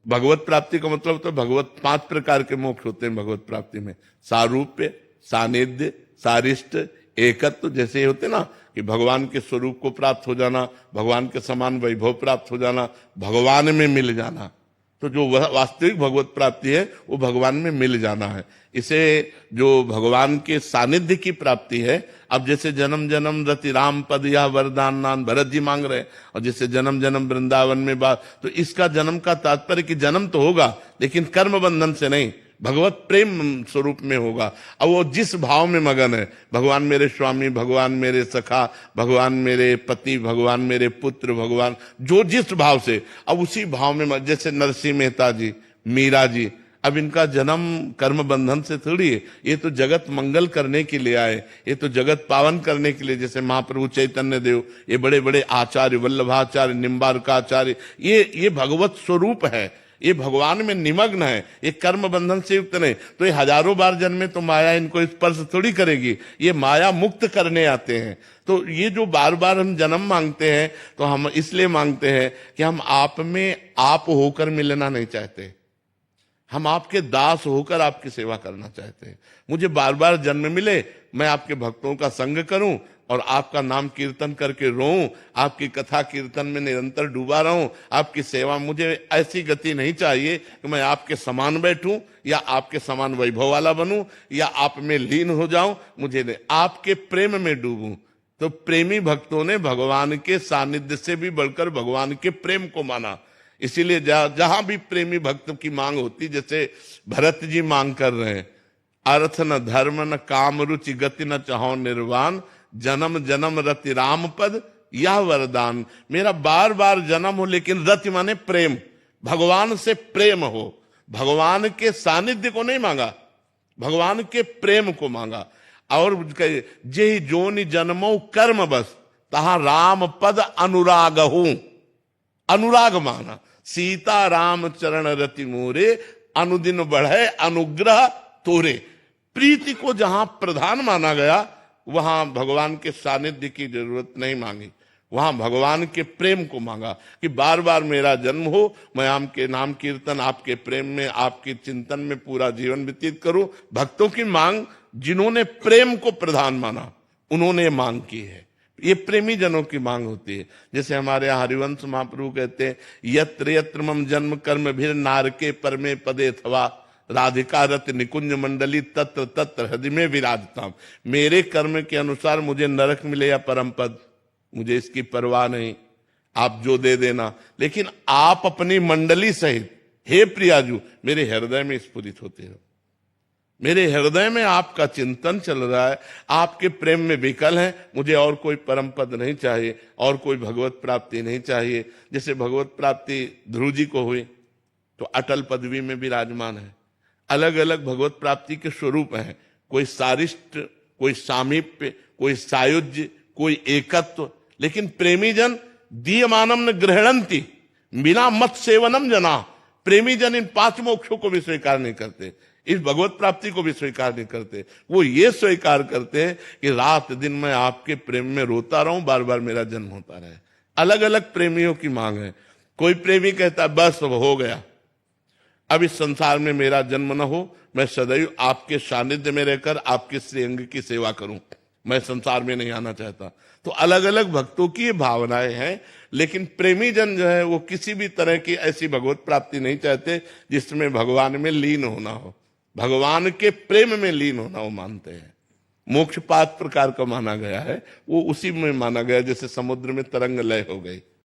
भगवत प्राप्ति का मतलब तो भगवत 5 प्रकार के मोक्ष होते हैं भगवत प्राप्ति में। सारूप्य, सानिध्य, सारिष्ट, एकत्व, जैसे ये होते ना कि भगवान के स्वरूप को प्राप्त हो जाना, भगवान के समान वैभव प्राप्त हो जाना, भगवान में मिल जाना। तो जो वास्तविक भगवत प्राप्ति है वो भगवान में मिल जाना है। इसे जो भगवान के सानिध्य की प्राप्ति है, अब जैसे जन्म जन्म रति राम पद या वरदान नान भरत जी मांग रहे हैं, और जैसे जन्म जन्म वृंदावन में बात, तो इसका जन्म का तात्पर्य कि जन्म तो होगा लेकिन कर्म बंधन से नहीं, भगवत प्रेम स्वरूप में होगा। अब वो जिस भाव में मगन है, भगवान मेरे स्वामी, भगवान मेरे सखा, भगवान मेरे पति, भगवान मेरे पुत्र, भगवान जो जिस भाव से, अब उसी भाव में, जैसे नरसिंह मेहता जी, मीरा जी, अब इनका जन्म कर्म बंधन से थोड़ी है, ये तो जगत मंगल करने के लिए आए, ये तो जगत पावन करने के लिए। जैसे महाप्रभु चैतन्य देव, ये बड़े बड़े आचार्य, वल्लभाचार्य, निम्बारकाचार्य, ये भगवत स्वरूप है, ये भगवान में निमग्न है, ये कर्म बंधन से युक्त नहीं। तो ये हजारों बार जन्मे तो माया इनको स्पर्श थोड़ी करेगी, ये माया मुक्त करने आते हैं। तो ये जो बार बार हम जन्म मांगते हैं, तो हम इसलिए मांगते हैं कि हम आप में आप होकर मिलना नहीं चाहते, हम आपके दास होकर आपकी सेवा करना चाहते हैं। मुझे बार बार जन्म मिले, मैं आपके भक्तों का संग करूं और आपका नाम कीर्तन करके रोऊं, आपकी कथा कीर्तन में निरंतर डूबा रहूं, आपकी सेवा। मुझे ऐसी गति नहीं चाहिए कि मैं आपके समान बैठूं या आपके समान वैभव वाला बनूं या आप में लीन हो जाऊं, मुझे नहीं, आपके प्रेम में डूबूं। तो प्रेमी भक्तों ने भगवान के सानिध्य से भी बढ़कर भगवान के प्रेम को माना। इसीलिए जहां भी प्रेमी भक्त की मांग होती, जैसे भरत जी मांग कर रहे हैं, अर्थ न धर्म न काम रुचि गति न चाहो निर्वाण, जन्म जन्म रति राम पद यह वरदान। मेरा बार बार जन्म हो लेकिन रति माने प्रेम, भगवान से प्रेम हो, भगवान के सानिध्य को नहीं मांगा, भगवान के प्रेम को मांगा। और जे जोनि जन्मो कर्म बस तहां राम पद अनुराग हूं, अनुराग माना। सीता राम चरण रति मोरे, अनुदिन बढ़े अनुग्रह तोरे। प्रीति को जहां प्रधान माना गया, वहां भगवान के सानिध्य की जरूरत नहीं मांगी, वहां भगवान के प्रेम को मांगा कि बार बार मेरा जन्म हो, मैं आपके नाम कीर्तन, आपके प्रेम में, आपके चिंतन में पूरा जीवन व्यतीत करूं। भक्तों की मांग, जिन्होंने प्रेम को प्रधान माना, उन्होंने मांग की है। ये प्रेमी जनों की मांग होती है। जैसे हमारे यहाँ हरिवंश महाप्रभु कहते हैं, यत्र यत्र मम जन्म कर्म भीर नारके परमे पदे थवा, राधिका रत निकुंज मंडली तत्र तत्र हृदय में विराजता। मेरे कर्म के अनुसार मुझे नरक मिले या परम पद, मुझे इसकी परवाह नहीं, आप जो दे देना, लेकिन आप अपनी मंडली सहित, हे प्रियाजू, मेरे हृदय में स्फुरित होते हो, मेरे हृदय में आपका चिंतन चल रहा है, आपके प्रेम में विकल है। मुझे और कोई परम पद नहीं चाहिए, और कोई भगवत प्राप्ति नहीं चाहिए। जैसे भगवत प्राप्ति ध्रुव जी को हुई तो अटल पदवी में विराजमान है। अलग अलग भगवत प्राप्ति के स्वरूप हैं, कोई सारिष्ट, कोई सामीप्य, कोई सायुज्य, कोई एकत्व। लेकिन प्रेमी जन दीयमानम न ग्रहणंती बिना मत सेवनम जना। प्रेमी जन इन 5 मोक्षों को भी स्वीकार नहीं करते, इस भगवत प्राप्ति को भी स्वीकार नहीं करते। वो ये स्वीकार करते हैं कि रात दिन मैं आपके प्रेम में रोता रहूं, बार बार मेरा जन्म होता रहे। अलग अलग प्रेमियों की मांग है। कोई प्रेमी कहता है बस अब हो गया, अब इस संसार में मेरा जन्म न हो, मैं सदैव आपके सानिध्य में रहकर आपके श्रीअंग की सेवा करूं, मैं संसार में नहीं आना चाहता। तो अलग अलग भक्तों की ये भावनाएं हैं। लेकिन प्रेमी जन जो है वो किसी भी तरह की ऐसी भगवत प्राप्ति नहीं चाहते जिसमें भगवान में लीन होना हो, भगवान के प्रेम में लीन होना वो मानते हैं। मोक्ष 5 प्रकार का माना गया है, वो उसी में माना गया जैसे समुद्र में तरंग लय हो गई।